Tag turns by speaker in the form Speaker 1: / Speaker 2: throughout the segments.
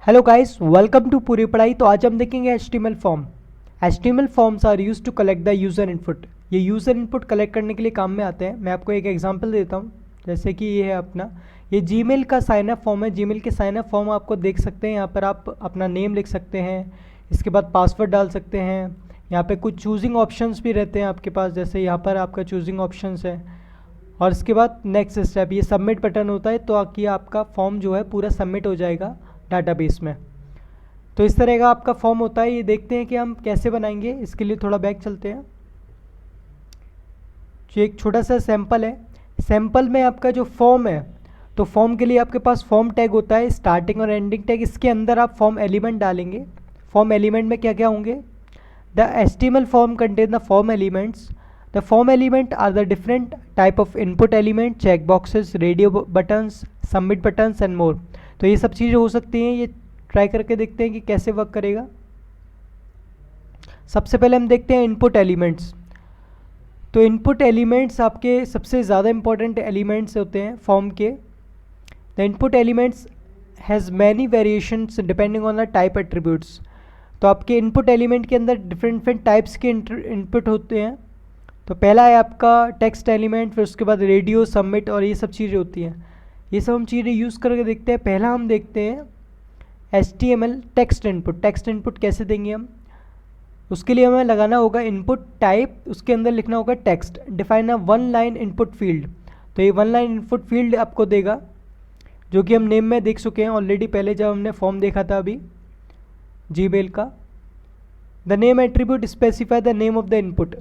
Speaker 1: Hello guys, welcome to पूरी पढ़ाई। तो आज हम देखेंगे HTML form. HTML forms are used to collect the user input. ये यूज़र इनपुट कलेक्ट करने के लिए काम में आते हैं। मैं आपको एक एग्जांपल देता हूँ। जैसे कि ये है अपना ये जीमेल का साइन अप फॉर्म है। जीमेल के साइन अप फॉर्म आपको देख सकते हैं। यहाँ पर आप अपना नेम लिख सकते हैं, इसके बाद पासवर्ड डाल सकते हैं। यहाँ पर कुछ चूजिंग ऑप्शंस भी रहते हैं आपके पास, जैसे यहाँ पर आपका चूजिंग ऑप्शंस है। और इसके बाद नेक्स्ट स्टेप ये सबमिट बटन होता है, तो आकि आपका फॉर्म जो है पूरा सबमिट हो जाएगा डाटाबेस में। तो इस तरह का आपका फॉर्म होता है। ये देखते हैं कि हम कैसे बनाएंगे। इसके लिए थोड़ा बैक चलते हैं। जो एक छोटा सा सैंपल है, सैंपल में आपका जो फॉर्म है, तो फॉर्म के लिए आपके पास फॉर्म टैग होता है, स्टार्टिंग और एंडिंग टैग। इसके अंदर आप फॉर्म एलिमेंट डालेंगे। फॉर्म एलिमेंट में क्या क्या होंगे? The HTML form contain the form elements. The form element are the different type of input element, check boxes, radio buttons, submit buttons and more. तो ये सब चीज़ें हो सकती हैं। ये ट्राई करके देखते हैं कि कैसे वर्क करेगा। सबसे पहले हम देखते हैं इनपुट एलिमेंट्स। तो इनपुट एलिमेंट्स आपके सबसे ज़्यादा इंपॉर्टेंट एलिमेंट्स होते हैं फॉर्म के। The input elements has many variations depending on the type attributes. तो आपके इनपुट एलिमेंट के अंदर डिफरेंट डिफरेंट टाइप्स के इनपुट होते हैं। तो पहला है आपका टेक्स्ट एलिमेंट, फिर उसके बाद रेडियो, सबमिट और ये सब चीज़ें होती हैं। ये सब हम चीज़ें यूज़ करके देखते हैं। पहला हम देखते हैं HTML text input. Text input कैसे देंगे हम? उसके लिए हमें लगाना होगा इनपुट टाइप, उसके अंदर लिखना होगा text. Define a one line input field. तो ये वन लाइन इनपुट फील्ड आपको देगा, जो कि हम नेम में देख चुके हैं ऑलरेडी पहले जब हमने फॉर्म देखा था अभी जीमेल का। The name attribute specify the name of the input.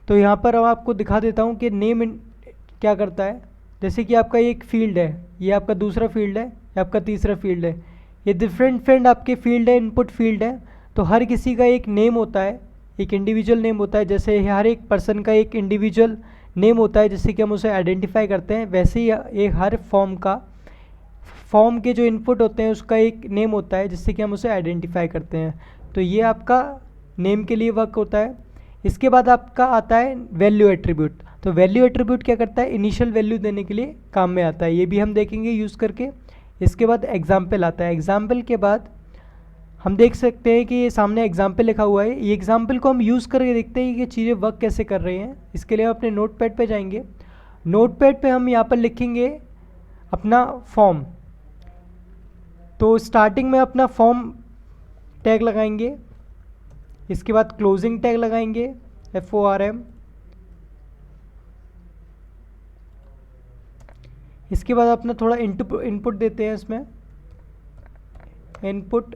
Speaker 1: तो यहाँ पर अब आपको दिखा देता हूँ कि नेम क्या करता है। जैसे कि आपका एक फील्ड है, ये आपका दूसरा फील्ड है, ये आपका तीसरा फील्ड है। ये डिफरेंट आपके फील्ड है, इनपुट फील्ड है। तो हर किसी का एक नेम होता है, एक इंडिविजुअल नेम होता है। जैसे हर एक पर्सन का एक इंडिविजुअल नेम होता है जिससे कि हम उसे आइडेंटिफाई करते हैं, वैसे ही एक हर फॉर्म के जो इनपुट होते हैं उसका एक नेम होता है जिससे कि हम उसे आइडेंटिफाई करते हैं। तो ये आपका नेम के लिए वर्क होता है। इसके बाद आपका आता है वैल्यू एट्रीब्यूट। तो वैल्यू एट्रीब्यूट क्या करता है? इनिशियल वैल्यू देने के लिए काम में आता है। ये भी हम देखेंगे यूज़ करके। इसके बाद एग्जाम्पल आता है। एग्जाम्पल के बाद हम देख सकते हैं कि ये सामने एग्जाम्पल लिखा हुआ है। ये एग्जाम्पल को हम यूज़ करके देखते हैं कि चीज़ें वर्क कैसे कर रही हैं। इसके लिए हम अपने नोटपैड पे जाएंगे। नोटपैड पे हम यहाँ पर लिखेंगे अपना फॉर्म। तो स्टार्टिंग में अपना फॉर्म टैग लगाएंगे, इसके बाद क्लोजिंग टैग लगाएंगे FORM। इसके बाद अपना थोड़ा इनपुट देते हैं इसमें, इनपुट।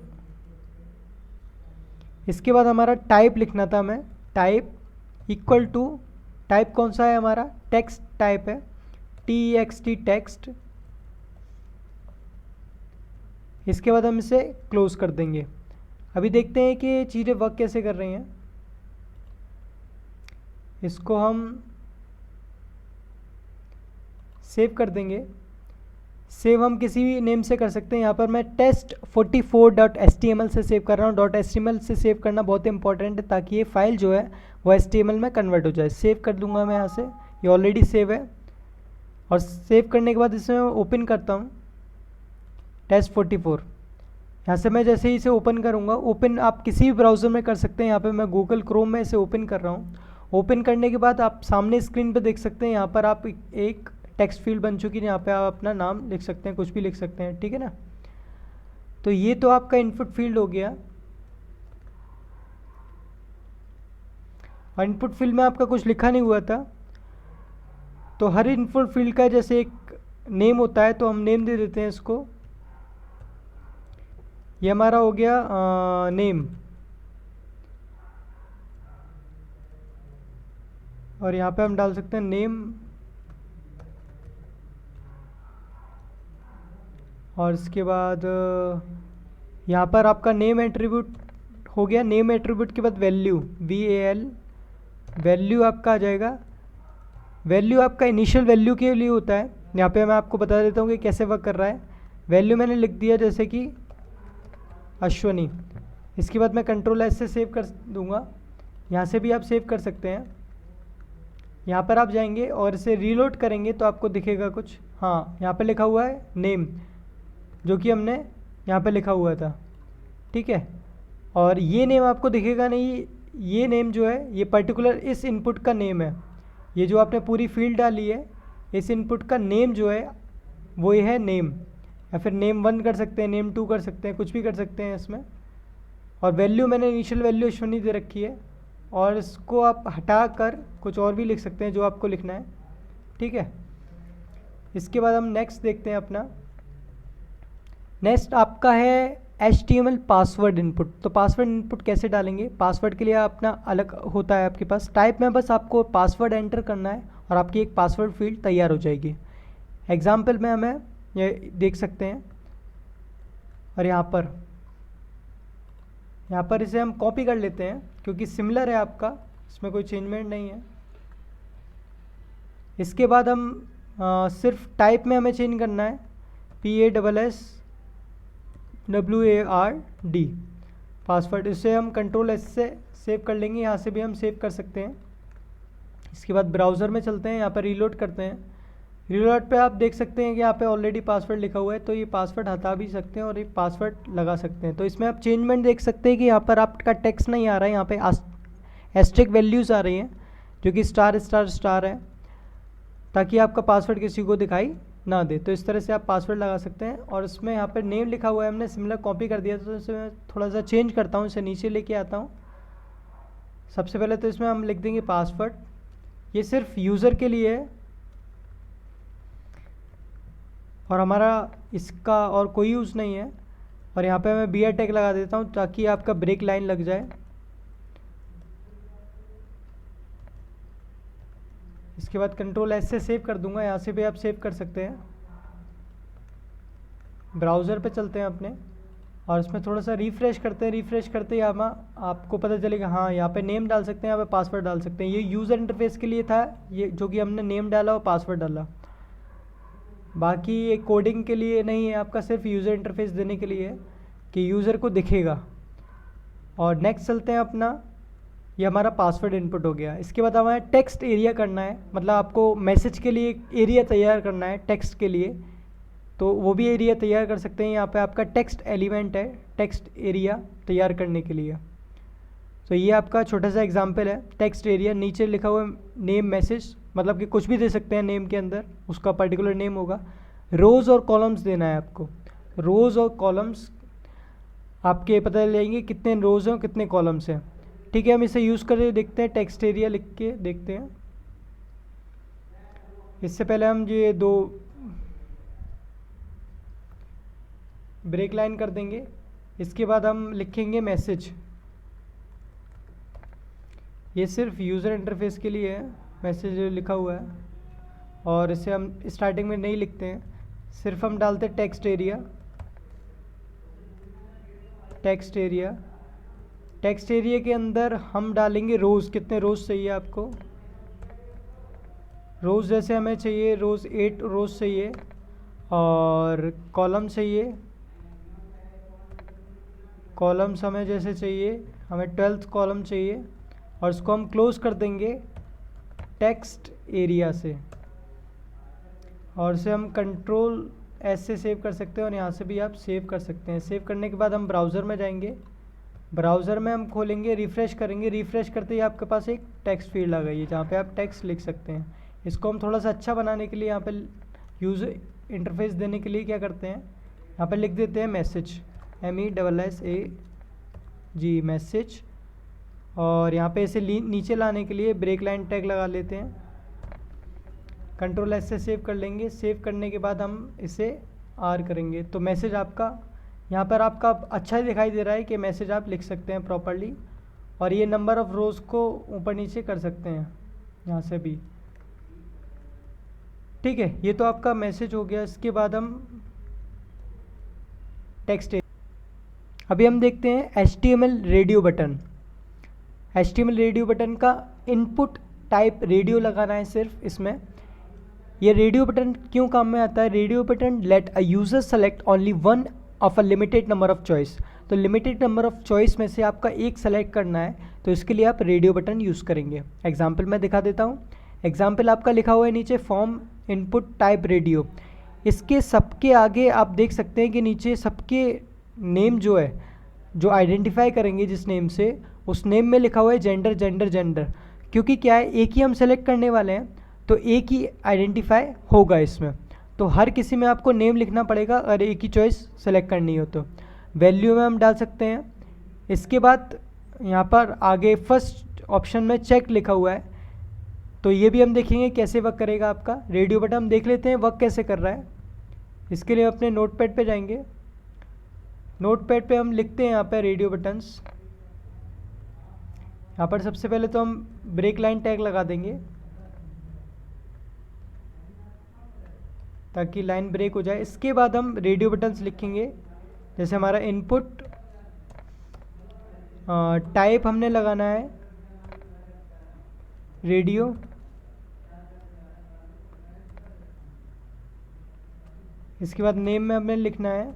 Speaker 1: इसके बाद हमारा टाइप लिखना था हमें, टाइप इक्वल टू, टाइप कौन सा है हमारा? टेक्स्ट टाइप है, TEXT टेक्स्ट। इसके बाद हम इसे क्लोज कर देंगे। अभी देखते हैं कि चीज़ें वर्क कैसे कर रही हैं। इसको हम सेव कर देंगे। सेव हम किसी भी नेम से कर सकते हैं। यहाँ पर मैं test44.html से सेव कर रहा हूँ। .html से सेव करना बहुत इंपॉर्टेंट है ताकि ये फाइल जो है वो HTML में कन्वर्ट हो जाए। सेव कर दूंगा मैं यहाँ से, ये ऑलरेडी सेव है। और सेव करने के बाद इसे ओपन करता हूँ, test44। यहाँ से मैं जैसे ही इसे ओपन करूँगा, ओपन आप किसी भी ब्राउज़र में कर सकते हैं। यहाँ पे मैं गूगल क्रोम में इसे ओपन कर रहा हूँ। ओपन करने के बाद आप सामने स्क्रीन पे देख सकते हैं, यहाँ पर आप एक टेक्स्ट फील्ड बन चुकी है। यहाँ पे आप अपना नाम लिख सकते हैं, कुछ भी लिख सकते हैं, ठीक है ना। तो ये तो आपका इनपुट फील्ड हो गया। और इनपुट फील्ड में आपका कुछ लिखा नहीं हुआ था, तो हर इनपुट फील्ड का जैसे एक नेम होता है, तो हम नेम दे देते हैं इसको। ये हमारा हो गया नेम। और यहाँ पे हम डाल सकते हैं नेम। और इसके बाद यहाँ पर आपका नेम एट्रीब्यूट हो गया। नेम एट्रीब्यूट के बाद वैल्यू, VAL, वैल्यू आपका आ जाएगा। वैल्यू आपका इनिशियल वैल्यू के लिए होता है। यहाँ पे मैं आपको बता देता हूँ कि कैसे वर्क कर रहा है। वैल्यू मैंने लिख दिया जैसे कि अश्वनी। इसके बाद मैं Ctrl+S से सेव कर दूंगा। यहाँ से भी आप सेव कर सकते हैं। यहाँ पर आप जाएंगे और इसे रीलोड करेंगे तो आपको दिखेगा कुछ। हाँ, यहाँ पर लिखा हुआ है नेम, जो कि हमने यहाँ पे लिखा हुआ था, ठीक है। और ये नेम आपको दिखेगा नहीं, ये नेम जो है ये पर्टिकुलर इस इनपुट का नेम है। ये जो आपने पूरी फील्ड डाली है, इस इनपुट का नेम जो है वो ये है नेम, या फिर नेम 1 कर सकते हैं, नेम 2 कर सकते हैं, कुछ भी कर सकते हैं इसमें। और वैल्यू मैंने इनिशियल वैल्यू अश्विनी दे रखी है, और इसको आप हटा कर कुछ और भी लिख सकते हैं जो आपको लिखना है, ठीक है। इसके बाद हम नेक्स्ट देखते हैं अपना। नेक्स्ट आपका है HTML पासवर्ड इनपुट। तो पासवर्ड इनपुट कैसे डालेंगे? पासवर्ड के लिए अपना अलग होता है आपके पास टाइप में, बस आपको पासवर्ड एंटर करना है और आपकी एक पासवर्ड फील्ड तैयार हो जाएगी। एग्जाम्पल में हमें ये देख सकते हैं, और यहाँ पर इसे हम कॉपी कर लेते हैं क्योंकि सिमिलर है आपका, इसमें कोई चेंजमेंट नहीं है। इसके बाद हम सिर्फ टाइप में हमें चेंज करना है, PASSWARD पासवर्ड। इसे हम Ctrl+S से सेव कर लेंगे, यहाँ से भी हम सेव कर सकते हैं। इसके बाद ब्राउज़र में चलते हैं, यहाँ पर रीलोड करते हैं। रीलोड पे आप देख सकते हैं कि यहाँ पे ऑलरेडी पासवर्ड लिखा हुआ है, तो ये पासवर्ड हटा भी सकते हैं और ये पासवर्ड लगा सकते हैं। तो इसमें आप चेंजमेंट देख सकते हैं कि यहाँ पर आपका टेक्स्ट नहीं आ रहा है, यहाँ पे एस्ट्रिक वैल्यूज़ आ रही हैं जो कि **** है, ताकि आपका पासवर्ड किसी को दिखाई ना दे। तो इस तरह से आप पासवर्ड लगा सकते हैं। और इसमें यहाँ पर नेम लिखा हुआ है, हमने सिमिलर कॉपी कर दिया, तो इसे मैं थोड़ा सा चेंज करता हूँ, इसे नीचे लेके आता हूँ। सबसे पहले तो इसमें हम लिख देंगे पासवर्ड, ये सिर्फ यूज़र के लिए है और हमारा इसका और कोई यूज़ नहीं है। और यहाँ पे मैं BR टैग लगा देता हूँ ताकि आपका ब्रेक लाइन लग जाए। इसके बाद Ctrl+S से सेव कर दूंगा, यहाँ से भी आप सेव कर सकते हैं। ब्राउज़र पे चलते हैं अपने और इसमें थोड़ा सा रिफ़्रेश करते हैं। रिफ़्रेश करते ही आपको पता चलेगा, हाँ यहाँ पे नेम डाल सकते हैं, यहाँ पे पासवर्ड डाल सकते हैं। ये यूज़र इंटरफेस के लिए था, ये जो कि हमने नेम डाला और पासवर्ड डाला। बाकी ये कोडिंग के लिए नहीं है आपका, सिर्फ यूज़र इंटरफेस देने के लिए है कि यूज़र को दिखेगा। और नेक्स्ट चलते हैं अपना, ये हमारा पासवर्ड इनपुट हो गया। इसके बाद हमें टेक्स्ट एरिया करना है, मतलब आपको मैसेज के लिए एक एरिया तैयार करना है टेक्स्ट के लिए, तो वो भी एरिया तैयार कर सकते हैं। यहाँ पे आपका टेक्स्ट एलिमेंट है टेक्स्ट एरिया तैयार करने के लिए। तो ये आपका छोटा सा एग्जांपल है टेक्स्ट एरिया। नीचे लिखा हुआ नेम मैसेज, मतलब कि कुछ भी दे सकते हैं नेम के अंदर, उसका पर्टिकुलर नेम होगा। रोज़ और कॉलम्स देना है आपको, रोज़ और कॉलम्स आपके पता लगेंगे कितने रोज़ हैं और कितने कॉलम्स हैं, ठीक है। हम इसे यूज़ करके देखते हैं, टेक्स्ट एरिया लिख के देखते हैं। इससे पहले हम ये 2 ब्रेक लाइन कर देंगे। इसके बाद हम लिखेंगे मैसेज, ये सिर्फ यूज़र इंटरफेस के लिए है मैसेज लिखा हुआ है, और इसे हम स्टार्टिंग में नहीं लिखते हैं, सिर्फ हम डालते हैं text area. Text area, text area के अंदर हम डालेंगे रोज़, कितने रोज़ चाहिए आपको। रोज़ जैसे हमें चाहिए रोज़ 8 रोज़ चाहिए, और कॉलम चाहिए, कॉलम्स हमें जैसे चाहिए, हमें 12th कॉलम चाहिए। और इसको हम क्लोज़ कर देंगे टेक्स्ट एरिया से, और इसे हम Ctrl+S से सेव कर सकते हैं, और यहाँ से भी आप सेव कर सकते हैं। सेव करने के बाद हम ब्राउज़र में जाएंगे, ब्राउज़र में हम खोलेंगे, रिफ़्रेश करेंगे। रिफ़्रेश करते ही आपके पास एक टेक्स्ट फील्ड आ गई है जहाँ पे आप टेक्स्ट लिख सकते हैं। इसको हम थोड़ा सा अच्छा बनाने के लिए, यहाँ पे यूज़र इंटरफेस देने के लिए क्या करते हैं, यहाँ पे लिख देते हैं मैसेज, MESSAG मैसेज। और यहाँ पे इसे नीचे लाने के लिए ब्रेक लाइन टैग लगा लेते हैं, Ctrl+S से सेव कर लेंगे। सेव करने के बाद हम इसे R करेंगे, तो मैसेज आपका यहाँ पर आपका अच्छा दिखाई दे रहा है कि मैसेज आप लिख सकते हैं प्रॉपर्ली। और ये नंबर ऑफ़ रोज़ को ऊपर नीचे कर सकते हैं यहाँ से भी, ठीक है। ये तो आपका मैसेज हो गया। इसके बाद हम टेक्स्ट, अभी हम देखते हैं HTML radio button. HTML radio button का इनपुट टाइप रेडियो लगाना है सिर्फ इसमें। ये रेडियो बटन क्यों काम में आता है? Radio button let a user select only one of a limited number of choice. तो लिमिटेड नंबर ऑफ चॉइस में से आपका एक सेलेक्ट करना है, तो इसके लिए आप रेडियो बटन यूज़ करेंगे। एग्जाम्पल मैं दिखा देता हूँ। एग्जाम्पल आपका लिखा हुआ है नीचे, फॉर्म इनपुट टाइप रेडियो। इसके सबके आगे आप देख सकते हैं कि नीचे सबके नेम जो है, जो आइडेंटिफाई करेंगे जिस नेम से, उस नेम में लिखा हुआ है जेंडर जेंडर जेंडर, क्योंकि क्या है एक ही हम सेलेक्ट करने वाले हैं तो एक ही आइडेंटिफाई होगा इसमें, तो हर किसी में आपको नेम लिखना पड़ेगा और एक ही चॉइस सेलेक्ट करनी हो। तो वैल्यू में हम डाल सकते हैं। इसके बाद यहाँ पर आगे फर्स्ट ऑप्शन में चेक लिखा हुआ है, तो ये भी हम देखेंगे कैसे वर्क करेगा आपका। रेडियो बटन हम देख लेते हैं वर्क कैसे कर रहा है। इसके लिए अपने नोटपैड पे जाएंगे, नोटपैड पे हम लिखते हैं यहाँ पे रेडियो बटन्स। यहाँ पर सबसे पहले तो हम ब्रेक लाइन टैग लगा देंगे ताकि लाइन ब्रेक हो जाए। इसके बाद हम रेडियो बटन्स लिखेंगे, जैसे हमारा इनपुट टाइप हमने लगाना है रेडियो, इसके बाद नेम में हमें लिखना है,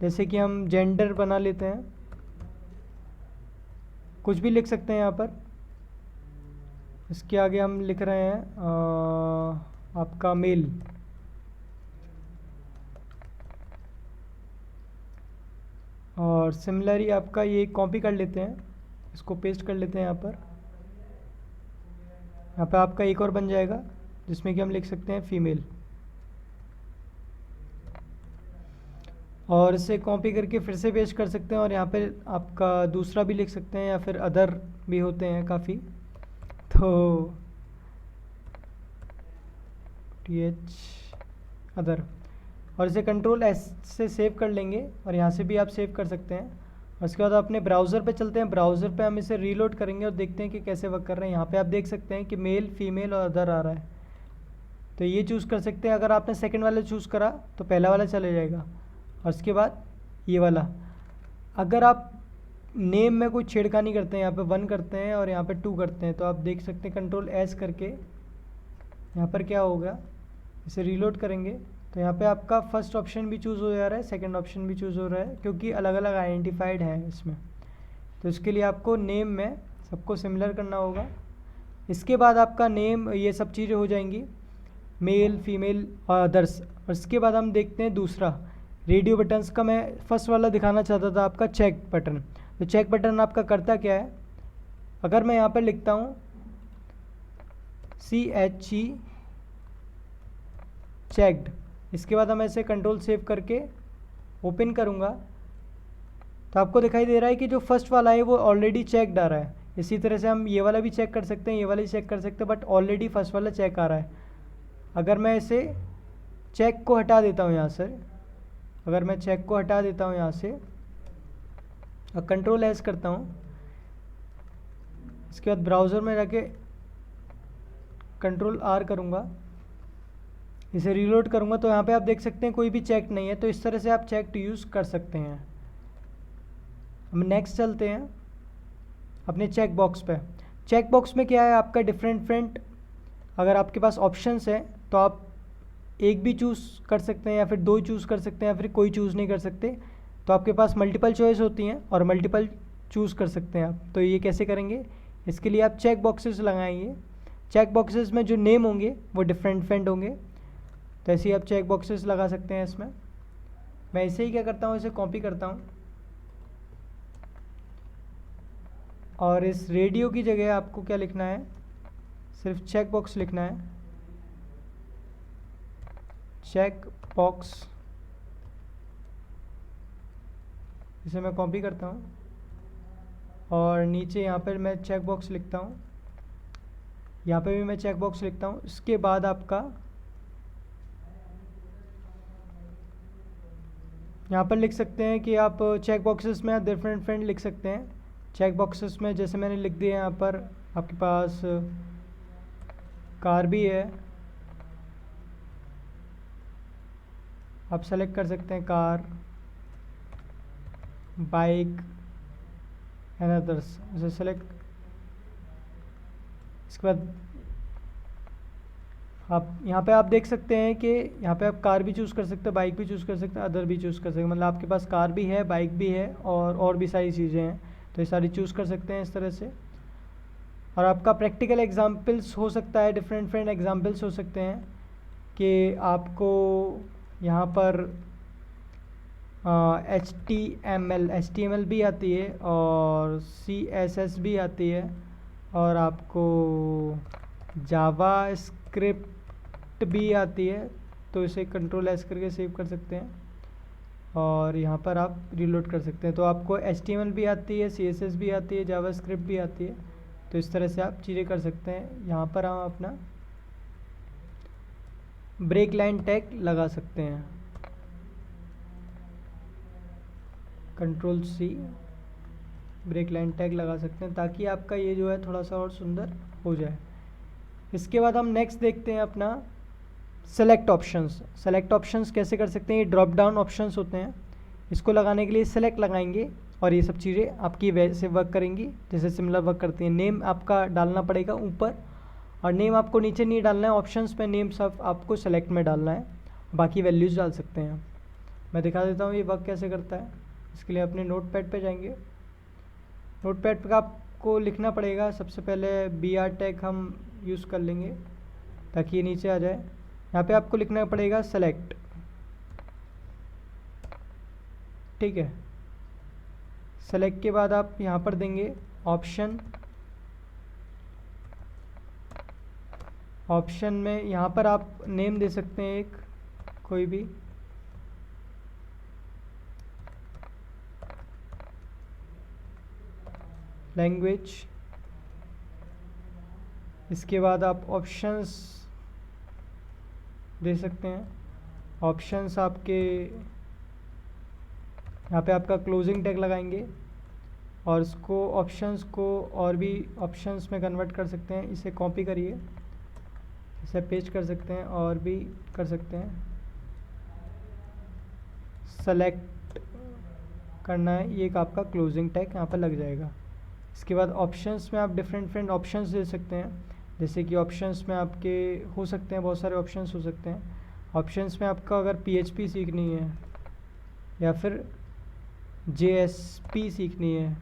Speaker 1: जैसे कि हम जेंडर बना लेते हैं, कुछ भी लिख सकते हैं यहाँ पर। इसके आगे हम लिख रहे हैं आपका मेल, और सिमिलरली आपका ये कॉपी कर लेते हैं, इसको पेस्ट कर लेते हैं यहाँ पर। यहाँ पर आपका एक और बन जाएगा जिसमें कि हम लिख सकते हैं फीमेल, और इसे कॉपी करके फिर से पेस्ट कर सकते हैं और यहाँ पे आपका दूसरा भी लिख सकते हैं या फिर अदर भी होते हैं काफ़ी, तो TH अदर, और इसे कंट्रोल S से सेव कर लेंगे और यहाँ से भी आप सेव कर सकते हैं। और उसके बाद अपने ब्राउज़र पे चलते हैं, ब्राउज़र पे हम इसे रीलोड करेंगे और देखते हैं कि कैसे वर्क कर रहे हैं। यहाँ पे आप देख सकते हैं कि मेल, फीमेल और अदर आ रहा है, तो ये चूज़ कर सकते हैं। अगर आपने सेकंड वाला चूज़ करा तो पहला वाला चले जाएगा, और उसके बाद ये वाला। अगर आप नेम में कोई छेड़खानी करते हैं, यहाँ पे 1 करते हैं और यहाँ पे 2 करते हैं, तो आप देख सकते हैं कंट्रोल S करके यहाँ पर क्या होगा, इसे रीलोड करेंगे तो यहाँ पे आपका फर्स्ट ऑप्शन भी चूज़ हो जा रहा है, सेकंड ऑप्शन भी चूज़ हो रहा है, क्योंकि अलग अलग आइडेंटिफाइड है इसमें। तो इसके लिए आपको नेम में सबको सिमिलर करना होगा। इसके बाद आपका नेम, ये सब चीज़ें हो जाएंगी, मेल, फीमेल और अदर्स। और इसके बाद हम देखते हैं दूसरा रेडियो बटन्स का। मैं फर्स्ट वाला दिखाना चाहता था आपका चेक बटन। तो चेक बटन आपका करता क्या है, अगर मैं यहाँ पर लिखता हूँ CHE चेक्ड, इसके बाद हम ऐसे कंट्रोल सेव करके ओपन करूँगा तो आपको दिखाई दे रहा है कि जो फर्स्ट वाला है वो ऑलरेडी चेक्ड आ रहा है। इसी तरह से हम ये वाला भी चेक कर सकते हैं, ये वाला भी चेक कर सकते हैं, बट ऑलरेडी फर्स्ट वाला चेक आ रहा है। अगर मैं इसे चेक को हटा देता हूँ यहाँ से, अगर मैं चेक को हटा देता हूँ यहाँ से और कंट्रोल S करता हूँ, इसके बाद ब्राउज़र में जाके कंट्रोल R करूँगा, इसे रीलोड करूँगा, तो यहाँ पे आप देख सकते हैं कोई भी चेक नहीं है। तो इस तरह से आप चेक टू यूज़ कर सकते हैं। हम नेक्स्ट चलते हैं अपने चेक बॉक्स पे। चेक बॉक्स में क्या है आपका डिफरेंट अगर आपके पास ऑप्शंस हैं तो आप एक भी चूज़ कर सकते हैं या फिर 2 चूज़ कर सकते हैं या फिर कोई चूज़ नहीं कर सकते। तो आपके पास मल्टीपल चॉइस होती हैं और मल्टीपल चूज़ कर सकते हैं आप। तो ये कैसे करेंगे, इसके लिए आप चेक बॉक्सेस लगाएंगे। चेक बॉक्सेस में जो नेम होंगे वो डिफरेंट होंगे, तो ऐसे ही आप चेक बॉक्सेस लगा सकते हैं इसमें। मैं ऐसे ही क्या करता हूँ, इसे कॉपी करता हूँ और इस रेडियो की जगह आपको क्या लिखना है, सिर्फ चेक बॉक्स लिखना है, चेक बॉक्स। इसे मैं कॉपी करता हूँ और नीचे यहाँ पर मैं चेक बॉक्स लिखता हूँ, यहाँ पे भी मैं चेक बॉक्स लिखता हूँ। इसके बाद आपका यहाँ पर लिख सकते हैं कि आप चेक बॉक्सेस में आप डिफरेंट लिख सकते हैं। चेक बॉक्सेस में जैसे मैंने लिख दिया यहाँ पर, आपके पास कार भी है, आप सेलेक्ट कर सकते हैं कार, बाइक एंड अदर्स, इसे सेलेक्ट। इसके बाद आप यहाँ पे आप देख सकते हैं कि यहाँ पे आप कार भी चूज़ कर सकते हैं, बाइक भी चूज़ कर सकते हैं, अदर भी चूज़ कर सकते हैं। मतलब आपके पास कार भी है, बाइक भी है और भी सारी चीज़ें हैं, तो ये सारी चूज़ कर सकते हैं इस तरह से। और आपका प्रैक्टिकल एग्जाम्पल्स हो सकता है, डिफरेंट एग्जाम्पल्स हो सकते हैं कि आपको यहाँ पर HTML भी आती है और CSS भी आती है और आपको जावा स्क्रिप्ट भी आती है, तो इसे Ctrl+S करके सेव कर सकते हैं और यहाँ पर आप रीलोड कर सकते हैं। तो आपको HTML भी आती है, CSS भी आती है, जावा स्क्रिप्ट भी आती है, तो इस तरह से आप चीज़ें कर सकते हैं। यहाँ पर हम अपना ब्रेक लाइन टैग लगा सकते हैं, Ctrl+C ब्रेक लाइन टैग लगा सकते हैं ताकि आपका ये जो है थोड़ा सा और सुंदर हो जाए। इसके बाद हम नेक्स्ट देखते हैं अपना सेलेक्ट ऑप्शंस। सेलेक्ट ऑप्शंस कैसे कर सकते हैं, ये ड्रॉप डाउन ऑप्शंस होते हैं, इसको लगाने के लिए सेलेक्ट लगाएंगे और ये सब चीज़ें आपकी वैसे वर्क करेंगी जैसे सिमिलर वर्क करती हैं। नेम आपका डालना पड़ेगा ऊपर और नेम आपको नीचे नहीं डालना है, ऑप्शंस में नेम सब आपको सेलेक्ट में डालना है, बाकी वैल्यूज़ डाल सकते हैं। मैं दिखा देता हूँ ये वर्क कैसे करता है। इसके लिए अपने नोटपैड पे जाएंगे, नोटपैड पे आपको लिखना पड़ेगा। सबसे पहले BR टैग हम यूज़ कर लेंगे ताकि ये नीचे आ जाए। यहाँ पे आपको लिखना पड़ेगा सेलेक्ट, ठीक है। सेलेक्ट के बाद आप यहाँ पर देंगे ऑप्शन, ऑप्शन में यहाँ पर आप नेम दे सकते हैं एक कोई भी, लैंग्वेज। इसके बाद आप ऑप्शंस दे सकते हैं। ऑप्शंस आपके यहाँ पे आपका क्लोजिंग टैग लगाएंगे और इसको ऑप्शंस को और भी ऑप्शंस में कन्वर्ट कर सकते हैं। इसे कॉपी करिए, इसे पेस्ट कर सकते हैं और भी कर सकते हैं। सेलेक्ट करना है, ये एक आपका क्लोजिंग टैग यहाँ पर लग जाएगा। इसके बाद ऑप्शंस में आप डिफरेंट ऑप्शंस दे सकते हैं, जैसे कि ऑप्शंस में आपके हो सकते हैं बहुत सारे ऑप्शंस हो सकते हैं। ऑप्शंस में आपका अगर PHP सीखनी है या फिर JSP सीखनी है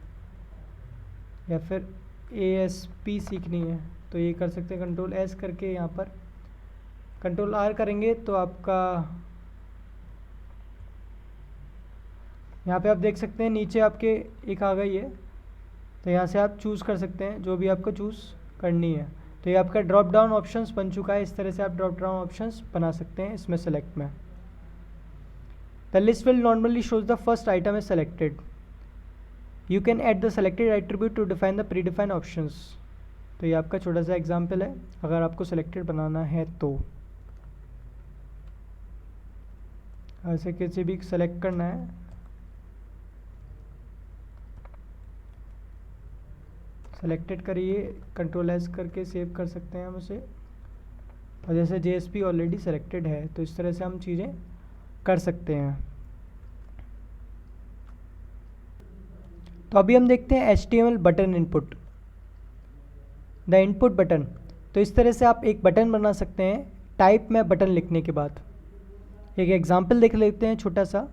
Speaker 1: या फिर ASP सीखनी है तो ये कर सकते हैं। Ctrl+S करके यहाँ पर Ctrl+R करेंगे तो आपका यहाँ पे आप देख सकते हैं नीचे आपके एक आ गई है, तो यहाँ से आप चूज़ कर सकते हैं जो भी आपको चूज़ करनी है। तो ये आपका ड्रॉप डाउन ऑप्शंस बन चुका है। इस तरह से आप ड्रॉप डाउन ऑप्शंस बना सकते हैं इसमें सेलेक्ट में। The list will normally shows the first item is selected. You can add the selected attribute to define the predefine options. तो ये आपका छोटा सा एग्जाम्पल है अगर आपको सेलेक्टेड बनाना है तो। ऐसे किसी भी सेलेक्ट करना है, सेलेक्टेड करिए, Ctrl+S करके सेव कर सकते हैं हम उसे। और जैसे JSP ऑलरेडी सेलेक्टेड है तो इस तरह से हम चीज़ें कर सकते हैं। तो अभी हम देखते हैं HTML button input, the input button. तो इस तरह से आप एक बटन बना सकते हैं टाइप में बटन लिखने के बाद। एक एग्जांपल देख लेते हैं छोटा सा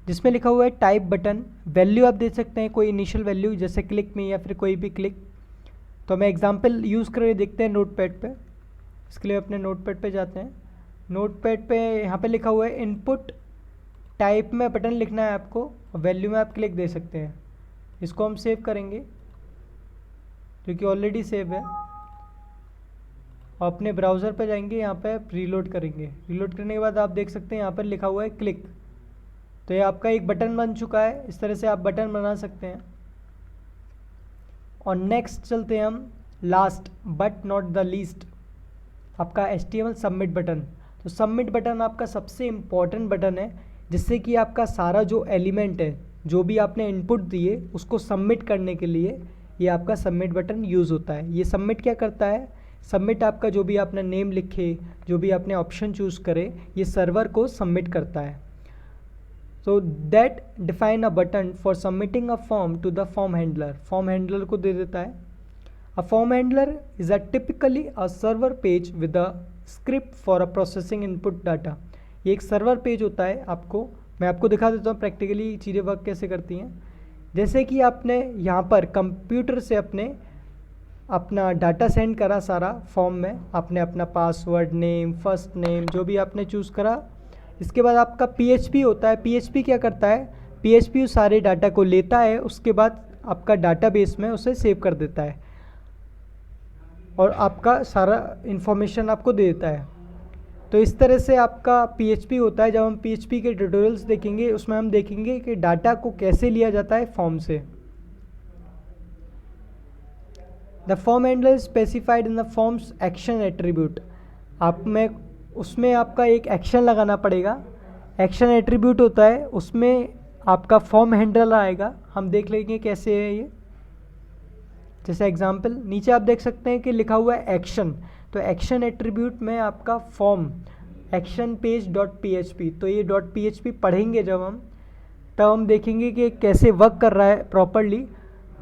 Speaker 1: जिसमें लिखा हुआ है टाइप बटन। वैल्यू आप दे सकते हैं कोई इनिशियल वैल्यू जैसे क्लिक में या फिर कोई भी क्लिक। तो हमें एग्जांपल यूज़ करके देखते हैं नोटपैड पे। इसके लिए अपने नोटपैड पे जाते हैं। नोटपैड पे यहाँ पे लिखा हुआ है इनपुट टाइप में बटन लिखना है आपको, वैल्यू में आप क्लिक दे सकते हैं। इसको हम सेव करेंगे जो कि ऑलरेडी सेव है और अपने ब्राउज़र पे जाएंगे, यहाँ पे रीलोड करेंगे। रीलोड करने के बाद आप देख सकते हैं यहाँ पर लिखा हुआ है क्लिक। तो ये आपका एक बटन बन चुका है। इस तरह से आप बटन बना सकते हैं। और नेक्स्ट चलते हैं हम last but not the least, आपका HTML सबमिट बटन। तो सबमिट बटन आपका सबसे इम्पॉर्टेंट बटन है जिससे कि आपका सारा जो एलिमेंट है, जो भी आपने इनपुट दिए उसको सबमिट करने के लिए ये आपका सबमिट बटन यूज़ होता है। ये सबमिट क्या करता है, सबमिट आपका जो भी आपने नेम लिखे, जो भी आपने ऑप्शन चूज़ करे, ये सर्वर को सबमिट करता है। So that define a button for submitting a form to the form handler. Form handler को दे देता है। A form handler is a typically a server page with a script for a processing input data. ये एक server page होता है। मैं आपको दिखा देता हूँ प्रैक्टिकली चीज़ें वर्क कैसे करती हैं। जैसे कि आपने यहाँ पर कंप्यूटर से अपना डाटा सेंड करा सारा फॉर्म में, आपने अपना पासवर्ड, नेम, फर्स्ट नेम जो भी आपने चूज़ करा, इसके बाद आपका PHP होता है। PHP क्या करता है, PHP उस सारे डाटा को लेता है, उसके बाद आपका डाटाबेस में उसे सेव कर देता है और आपका सारा इन्फॉर्मेशन आपको दे देता है। तो इस तरह से आपका PHP होता है। जब हम PHP के ट्यूटोरियल्स देखेंगे उसमें हम देखेंगे कि डाटा को कैसे लिया जाता है फॉर्म से। The form handler specified in the forms action attribute. आप में उसमें आपका एक एक्शन लगाना पड़ेगा। एक्शन एट्रीब्यूट होता है, उसमें आपका फॉर्म हैंडलर आएगा। हम देख लेंगे कैसे है ये। जैसे एग्जांपल नीचे आप देख सकते हैं कि लिखा हुआ है एक्शन। तो एक्शन एट्रीब्यूट में आपका form action page dot PHP। तो ये डॉट PHP पढ़ेंगे जब हम, तब हम देखेंगे कि कैसे वर्क कर रहा है प्रॉपरली।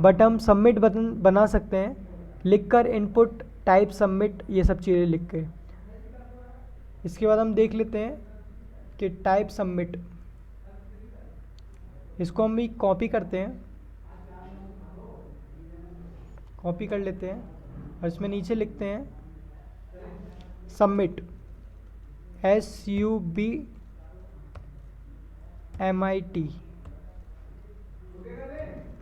Speaker 1: बट हम सबमिट बटन बना सकते हैं लिखकर, इनपुट टाइप सबमिट ये सब चीज़ें लिख के। इसके बाद हम देख लेते हैं कि टाइप सबमिट, इसको हम भी कॉपी करते हैं, कॉपी कर लेते हैं और इसमें नीचे लिखते हैं सबमिट, SUBMIT।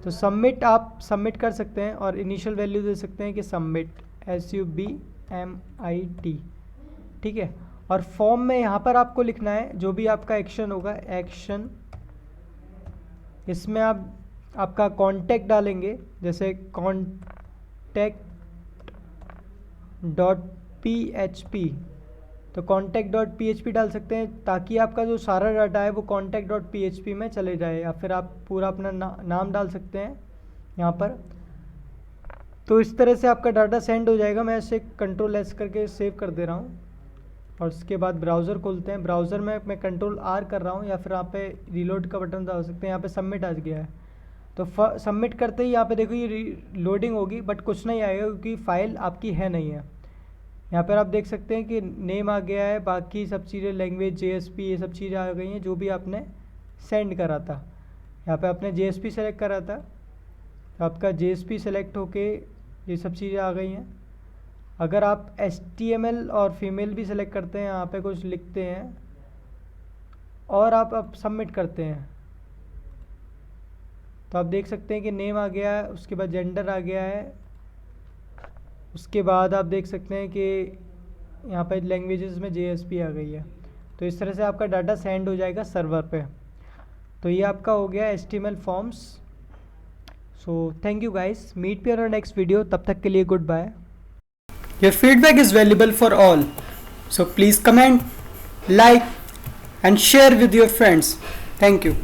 Speaker 1: तो सबमिट आप सबमिट कर सकते हैं और इनिशियल वैल्यू दे सकते हैं कि सबमिट SUBMIT, ठीक है। और फॉर्म में यहाँ पर आपको लिखना है जो भी आपका एक्शन होगा, एक्शन। इसमें आप आपका कॉन्टैक्ट डालेंगे, जैसे कॉन्टैक्ट डॉट PHP। तो कॉन्टैक्ट डॉट PHP डाल सकते हैं ताकि आपका जो सारा डाटा है वो कॉन्टैक्ट डॉट PHP में चले जाए, या फिर आप पूरा अपना नाम डाल सकते हैं यहाँ पर। तो इस तरह से आपका डाटा सेंड हो जाएगा। मैं इसे Ctrl+S करके सेव कर दे रहा हूँ और उसके बाद ब्राउज़र खोलते हैं। ब्राउज़र में मैं Ctrl+R कर रहा हूँ, या फिर यहाँ पे रीलोड का बटन दबा सकते हैं। यहाँ पे सबमिट आ गया है। तो सबमिट करते ही यहाँ पे देखो ये लोडिंग होगी, बट कुछ नहीं आएगा क्योंकि फ़ाइल आपकी है नहीं है। यहाँ पर आप देख सकते हैं कि नेम आ गया है, बाकी सब चीज़ें लैंग्वेज JSP ये सब चीज़ें आ गई हैं जो भी आपने सेंड करा था। यहाँ पे आपने JSP सेलेक्ट करा था, तो आपका JSP सेलेक्ट होके ये सब चीज़ें आ गई हैं। अगर आप HTML और फीमेल भी सेलेक्ट करते हैं, यहाँ पे कुछ लिखते हैं और आप सबमिट करते हैं, तो आप देख सकते हैं कि नेम आ गया है, उसके बाद जेंडर आ गया है, उसके बाद आप देख सकते हैं कि यहाँ पे लैंग्वेजेस में JSP आ गई है। तो इस तरह से आपका डाटा सेंड हो जाएगा सर्वर पे। तो ये आपका हो गया HTML forms. So thank you guys, meet पे और नेक्स्ट वीडियो। तब तक के लिए good bye. Your feedback is valuable for all, so please comment, like and share with your friends. Thank you.